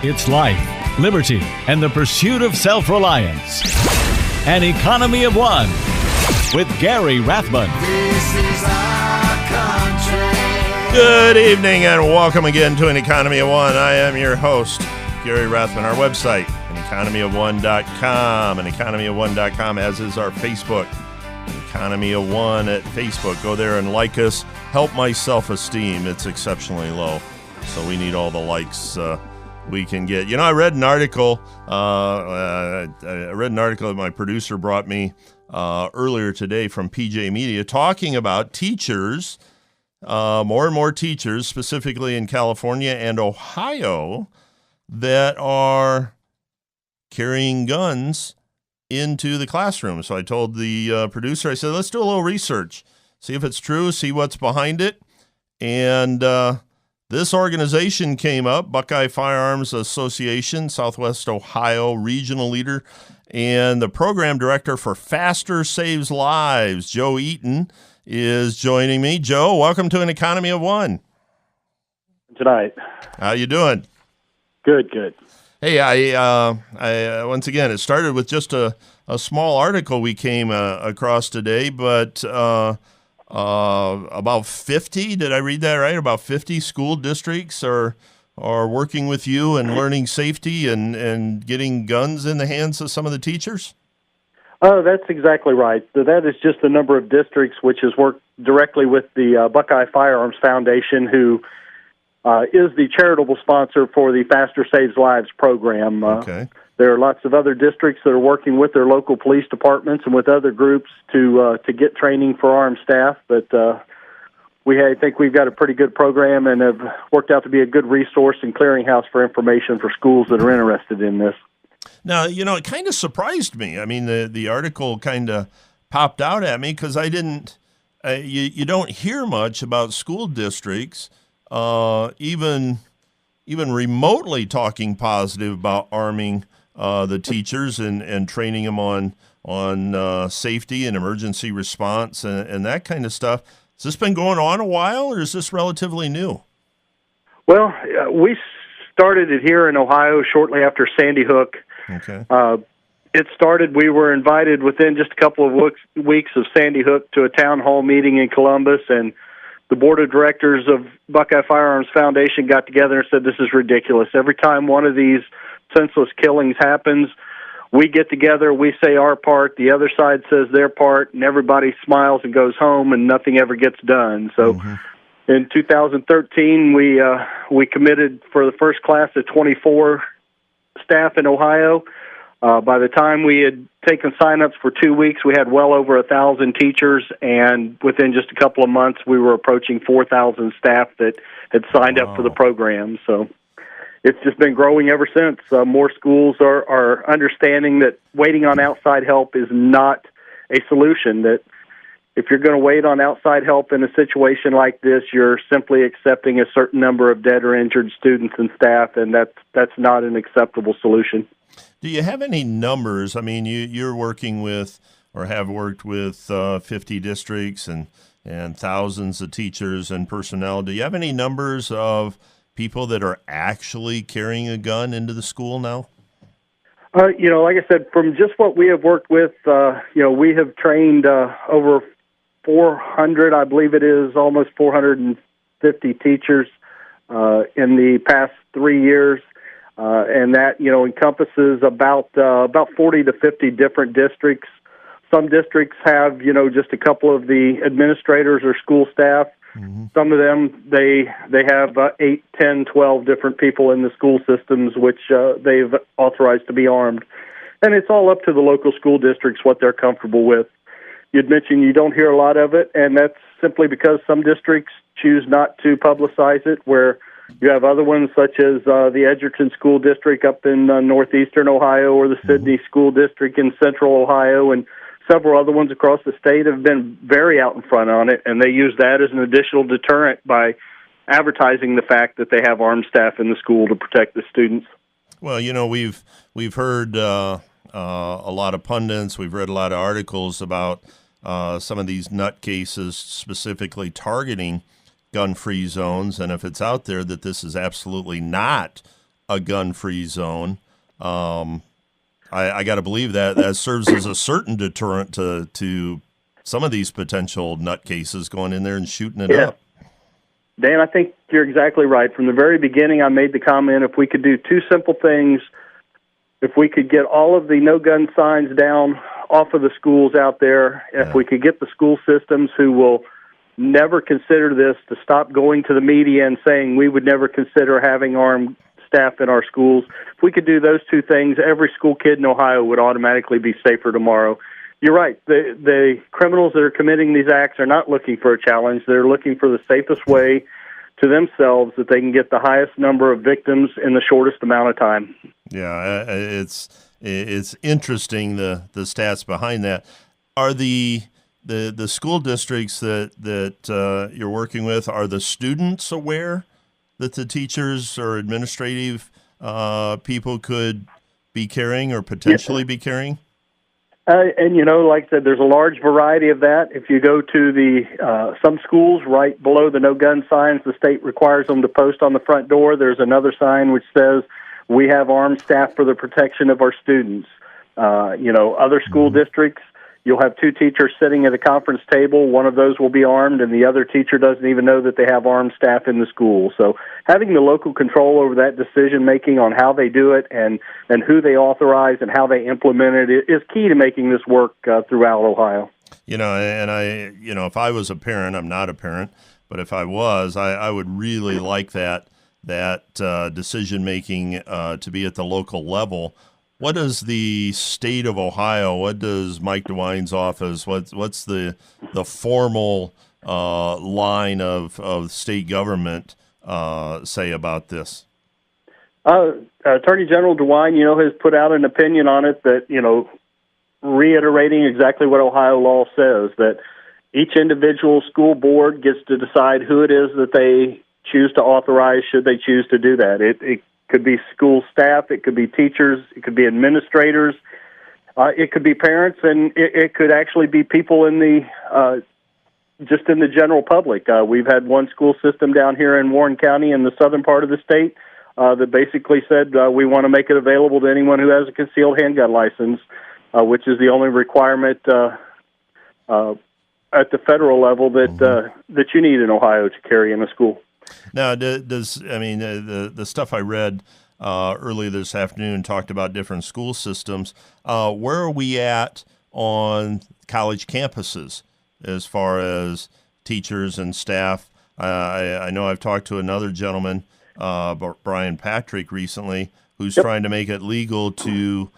It's life, liberty, and the pursuit of self-reliance. An Economy of One with Gary Rathbun. This is our country. Good evening and welcome again to An Economy of One. I am your host, Gary Rathbun. Our website, aneconomyof1.com. Aneconomyof1.com, as is our Facebook. Economy of One at Facebook. Go there and like us. Help my self-esteem. It's exceptionally low, so we need all the likes we can get. You know, I read an article. That my producer brought me earlier today from PJ Media, talking about teachers, more and more teachers, specifically in California and Ohio, that are carrying guns into the classroom. So I told the producer, I said, let's do a little research, see if it's true, see what's behind it. And this organization came up, Buckeye Firearms Association, Southwest Ohio regional leader, and the program director for Faster Saves Lives, Joe Eaton, is joining me. Joe, welcome to An Economy of One. Tonight. How you doing? Good. Hey, I once again, it started with just a small article we came across today, but about 50, did I read that right? About 50 school districts are working with you and learning safety and getting guns in the hands of some of the teachers? Oh, that's exactly right. So that is just the number of districts which has worked directly with the Buckeye Firearms Foundation, who is the charitable sponsor for the Faster Saves Lives program. Okay. There are lots of other districts that are working with their local police departments and with other groups to get training for armed staff, but I think we've got a pretty good program and have worked out to be a good resource and clearinghouse for information for schools that are interested in this. Now, you know, it kind of surprised me. I mean, the article kind of popped out at me because I didn't, you don't hear much about school districts even remotely talking positive about arming the teachers and training them on safety and emergency response and that kind of stuff. Has this been going on a while, or is this relatively new? Well, we started it here in Ohio shortly after Sandy Hook. Okay. We were invited within just a couple of weeks of Sandy Hook to a town hall meeting in Columbus, and the board of directors of Buckeye Firearms Foundation got together and said, this is ridiculous. Every time one of these senseless killings happens, we get together, we say our part, the other side says their part, and everybody smiles and goes home, and nothing ever gets done. So in 2013, we committed for the first class of 24 staff in Ohio. By the time we had taken sign-ups for 2 weeks, we had well over 1,000 teachers, and within just a couple of months, we were approaching 4,000 staff that had signed up for the program. So it's just been growing ever since. More schools are understanding that waiting on outside help is not a solution, that if you're going to wait on outside help in a situation like this, you're simply accepting a certain number of dead or injured students and staff, and that's not an acceptable solution. Do you have any numbers? I mean, you're working with or have worked with 50 districts and thousands of teachers and personnel. Do you have any numbers of people that are actually carrying a gun into the school now? Like I said, from just what we have worked with, we have trained over 400, I believe it is, almost 450 teachers in the past 3 years. And that, encompasses about 40 to 50 different districts. Some districts have, just a couple of the administrators or school staff. Mm-hmm. Some of them, they have 8, 10, 12 different people in the school systems, which they've authorized to be armed. And it's all up to the local school districts what they're comfortable with. You'd mentioned you don't hear a lot of it, and that's simply because some districts choose not to publicize it, where you have other ones such as the Edgerton School District up in northeastern Ohio, or the Sidney School District in central Ohio, and several other ones across the state have been very out in front on it, and they use that as an additional deterrent by advertising the fact that they have armed staff in the school to protect the students. Well, we've heard a lot of pundits, we've read a lot of articles about some of these nutcases specifically targeting gun-free zones, and if it's out there that this is absolutely not a gun-free zone. I got to believe that serves as a certain deterrent to some of these potential nutcases going in there and shooting it up. Dan, I think you're exactly right. From the very beginning, I made the comment, if we could do two simple things, if we could get all of the no-gun signs down off of the schools out there, if we could get the school systems who will never consider this to stop going to the media and saying we would never consider having armed staff in our schools, if we could do those two things, every school kid in Ohio would automatically be safer tomorrow. You're right. The criminals that are committing these acts are not looking for a challenge. They're looking for the safest way to themselves that they can get the highest number of victims in the shortest amount of time. Yeah, it's interesting, the stats behind that. Are the school districts that you're working with, are the students aware that the teachers or administrative people could be carrying or potentially be carrying? And, like I said, there's a large variety of that. If you go to the some schools right below the no-gun signs, the state requires them to post on the front door. There's another sign which says, we have armed staff for the protection of our students. Other school districts, you'll have two teachers sitting at a conference table. One of those will be armed, and the other teacher doesn't even know that they have armed staff in the school. So having the local control over that decision-making on how they do it and who they authorize and how they implement it is key to making this work throughout Ohio. If I was a parent, I'm not a parent, but if I was, I would really like that decision-making to be at the local level. What does the state of Ohio, what does Mike DeWine's office, what's the formal line of state government say about this? Attorney General DeWine, has put out an opinion on it that, reiterating exactly what Ohio law says, that each individual school board gets to decide who it is that they choose to authorize should they choose to do that. It could be school staff, it could be teachers, it could be administrators, it could be parents, and it could actually be people in the just in the general public. We've had one school system down here in Warren County in the southern part of the state that basically said we want to make it available to anyone who has a concealed handgun license, which is the only requirement at the federal level that you need in Ohio to carry in a school. Now, the stuff I read earlier this afternoon talked about different school systems. Where are we at on college campuses as far as teachers and staff? I know I've talked to another gentleman, Brian Patrick, recently, who's trying to make it legal to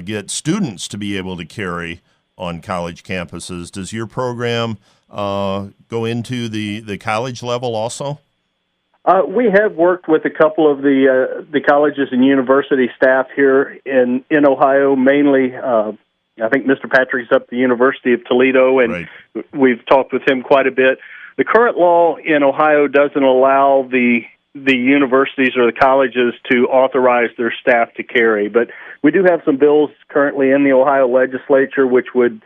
get students to be able to carry on college campuses. Does your program go into the college level also? We have worked with a couple of the colleges and university staff here in Ohio, mainly. I think Mr. Patrick's up at the University of Toledo, and we've talked with him quite a bit. The current law in Ohio doesn't allow the universities or the colleges to authorize their staff to carry, but we do have some bills currently in the Ohio legislature which would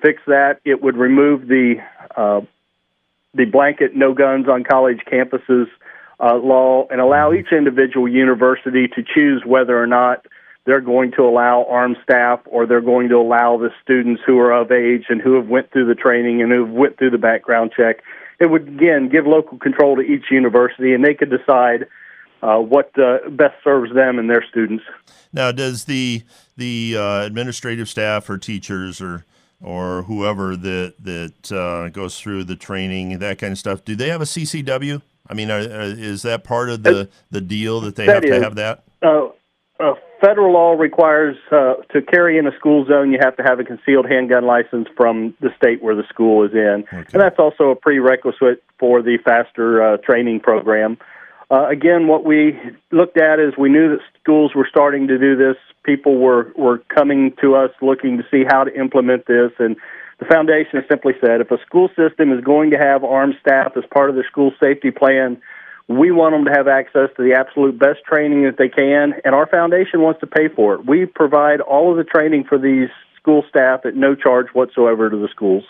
fix that. It would remove the blanket no guns on college campuses law and allow each individual university to choose whether or not they're going to allow armed staff or they're going to allow the students who are of age and who have went through the training and who have went through the background check. It would, again, give local control to each university, and they could decide what best serves them and their students. Now, does the administrative staff or teachers or whoever that goes through the training, that kind of stuff, do they have a CCW? I mean, is that part of the deal that they have to have that? Federal law requires to carry in a school zone, you have to have a concealed handgun license from the state where the school is in. Okay. And that's also a prerequisite for the faster training program. Again, what we looked at is we knew that schools were starting to do this. People were coming to us looking to see how to implement this. And the foundation has simply said if a school system is going to have armed staff as part of their school safety plan, we want them to have access to the absolute best training that they can, and our foundation wants to pay for it. We provide all of the training for these school staff at no charge whatsoever to the schools.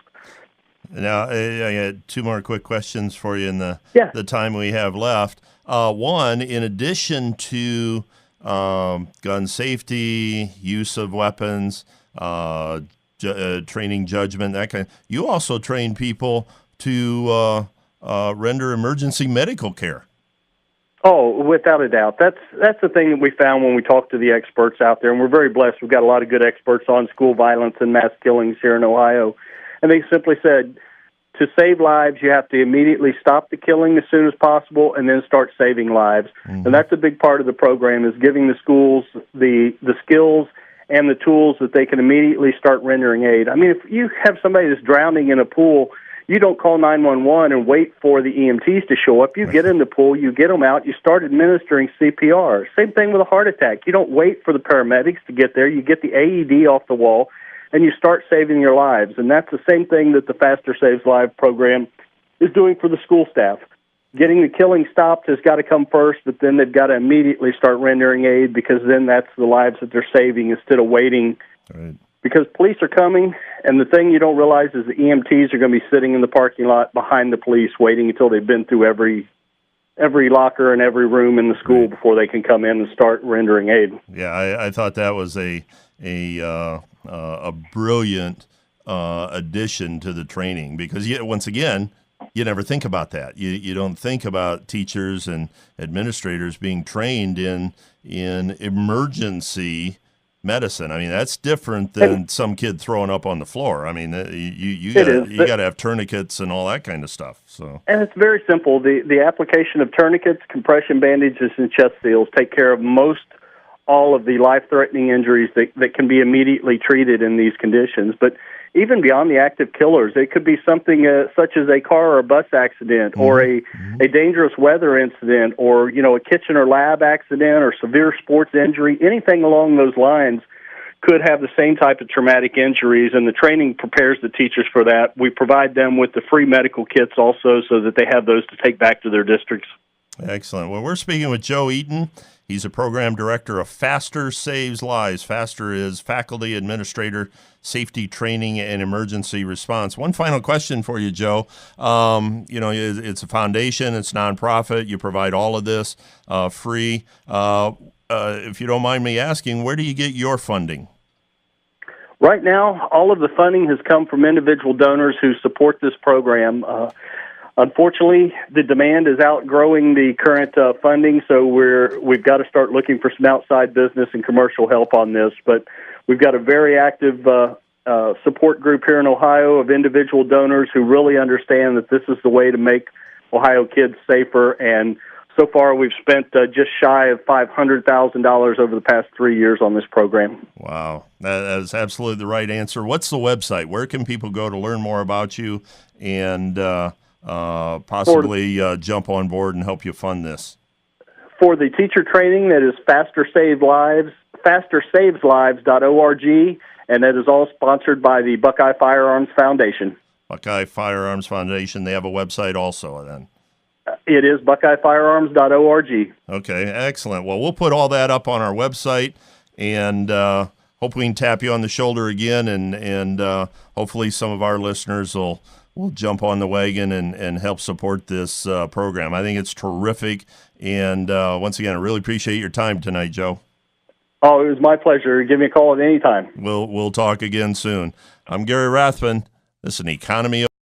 Now, I got two more quick questions for you in the time we have left. One, in addition to gun safety, use of weapons, training judgment, that kind you also train people to render emergency medical care. Oh, without a doubt. That's the thing that we found when we talked to the experts out there, and we're very blessed. We've got a lot of good experts on school violence and mass killings here in Ohio. And they simply said, to save lives, you have to immediately stop the killing as soon as possible and then start saving lives. Mm-hmm. And that's a big part of the program, is giving the schools the skills and the tools that they can immediately start rendering aid. I mean, if you have somebody that's drowning in a pool, you don't call 911 and wait for the EMTs to show up. You get in the pool, you get them out, you start administering CPR. Same thing with a heart attack. You don't wait for the paramedics to get there. You get the AED off the wall, and you start saving your lives. And that's the same thing that the Faster Saves Lives program is doing for the school staff. Getting the killing stopped has got to come first, but then they've got to immediately start rendering aid, because then that's the lives that they're saving instead of waiting. Right. Because police are coming, and the thing you don't realize is the EMTs are going to be sitting in the parking lot behind the police waiting until they've been through every locker and every room in the school before they can come in and start rendering aid. Yeah, I thought that was a brilliant addition to the training, because once again, you never think about that. You don't think about teachers and administrators being trained in emergency medicine. I mean, that's different than some kid throwing up on the floor. I mean, you got to have tourniquets and all that kind of stuff. So, and it's very simple. The application of tourniquets, compression bandages, and chest seals take care of all of the life-threatening injuries that can be immediately treated in these conditions. But even beyond the active killers, it could be something such as a car or a bus accident, or a dangerous weather incident, or a kitchen or lab accident, or severe sports injury. Anything along those lines could have the same type of traumatic injuries, and the training prepares the teachers for that. We provide them with the free medical kits also, so that they have those to take back to their districts. Excellent. Well, we're speaking with Joe Eaton. He's a program director of Faster Saves Lives. Faster is Faculty Administrator, Safety Training, and Emergency Response. One final question for you, Joe. It's a foundation, it's nonprofit. You provide all of this free. If you don't mind me asking, where do you get your funding? Right now, all of the funding has come from individual donors who support this program. Unfortunately, the demand is outgrowing the current funding, so we've got to start looking for some outside business and commercial help on this. But we've got a very active support group here in Ohio of individual donors who really understand that this is the way to make Ohio kids safer. And so far, we've spent just shy of $500,000 over the past 3 years on this program. Wow, that is absolutely the right answer. What's the website? Where can people go to learn more about you and possibly jump on board and help you fund this? For the teacher training, that is fastersaveslives.org, and that is all sponsored by the Buckeye Firearms Foundation. Buckeye Firearms Foundation, they have a website also then? It is buckeyefirearms.org. Okay, excellent. Well, we'll put all that up on our website, and hope we can tap you on the shoulder again, and hopefully some of our listeners will jump on the wagon and help support this program. I think it's terrific. And once again, I really appreciate your time tonight, Joe. Oh, it was my pleasure. Give me a call at any time. We'll talk again soon. I'm Gary Rathbun. This is an Economy of